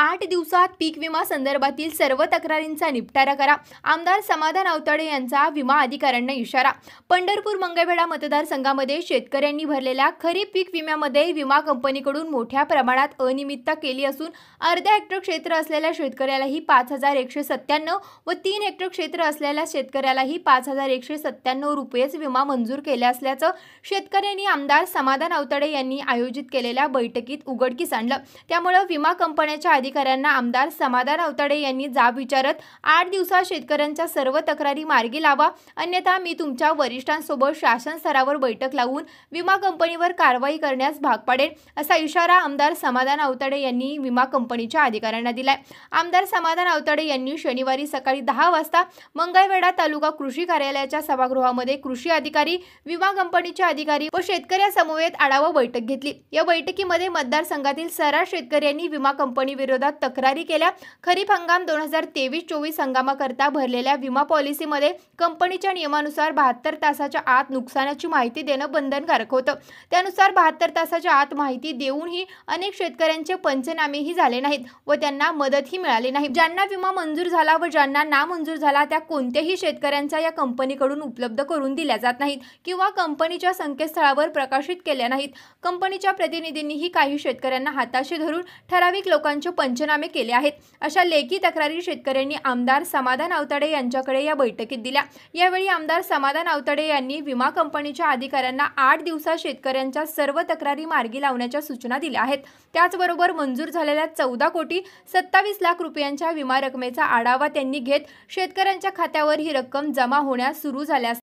8 दिवसात पीक विमा संदर्भातील सर्व तक्रारींचा निपटारा करा. आमदार समाधान आवताडे यांचा विमा अधिकाऱ्यांना इशारा. पंढरपूर मंगळवेढा मतदारसंघामध्ये शेतकऱ्यांनी भरलेल्या खरीप पीक विम्यामध्ये विमा कंपनीकडून मोठ्या प्रमाणात अनियमितता केली असून अर्ध्या हेक्टर क्षेत्र असलेल्या शेतकऱ्यालाही 5,197 व 3 हेक्टर क्षेत्र असलेल्या शेतकऱ्यालाही 5,197 रुपयेच विमा मंजूर केले असल्याचं शेतकऱ्यांनी आमदार समाधान आवताडे यांनी आयोजित केलेल्या बैठकीत उघडकीस आणलं. त्यामुळे विमा कंपन्यांच्या अधिकाऱ्यांना आमदार समाधान आवताडे यांनी जाब विचारत 8 दिवसात शेतकऱ्यांच्या सर्व तक्रारी मार्गी लावा, अन्यथा मी तुमच्या वरिष्ठांसोबत शासन स्तरावर बैठक लावून विमा कंपनीवर कारवाई करण्यास भाग पाडेन, असा इशारा आमदार समाधान आवताडे यांनी विमा कंपनीच्या अधिकाऱ्यांना दिलाय. आमदार समाधान आवताडे यांनी शनिवारी सकाळी 10 वाजता मंगळवेढा तालुका कृषी कार्यालयाच्या सभागृहामध्ये कृषी अधिकारी, विमा कंपनीचे अधिकारी व शेतकऱ्यांसमवेत आढावा बैठक घेतली. या बैठकीमध्ये मतदारसंघातील सर्व शेतकऱ्यांनी विमा कंपनी विरोधात तक्रारी केल्या. खरीप हंगाम 2023-24 हंगामाकरता भरलेल्या विमा पॉलिसीमध्ये कंपनीच्या नियमानुसार 72 तासाच्या आत नुकसानाची माहिती देणं बंधनकारक होतं. त्यानुसार 72 तासाच्या आत माहिती देऊनही अनेक शेतकऱ्यांचे पंचनामेही झाले नाहीत व त्यांना मदतही मिळाली नाही. ज्यांना विमा मंजूर झाला व ज्यांना नामंजूर झाला त्या कोणत्याही शेतकऱ्यांच्या या कंपनीकडून उपलब्ध करून दिल्या जात नाहीत किंवा कंपनीच्या संकेतस्थळावर प्रकाशित केल्या नाहीत. कंपनीच्या प्रतिनिधींनीही काही शेतकऱ्यांना हाताशी धरून ठराविक लोकांचे पंचनामे केले आहेत. अशा लेखी तक्रारी शेतकऱ्यांनी आमदार समाधान आवताडे यांच्याकडे या बैठकीत दिल्या. यावेळी आमदार समाधान आवताडे यांनी विमा कंपनीच्या अधिकाऱ्यांना 8 दिवसात शेतकऱ्यांच्या सर्व तक्रारी मार्गी लावण्याच्या सूचना दिल्या आहेत. त्याचबरोबर मंजूर झालेल्या 14,27,00,000 रुपयांच्या विमा रकमेचा आढावा त्यांनी घेत शेतकऱ्यांच्या खात्यावर ही रक्कम जमा होण्यास सुरू झाल्यास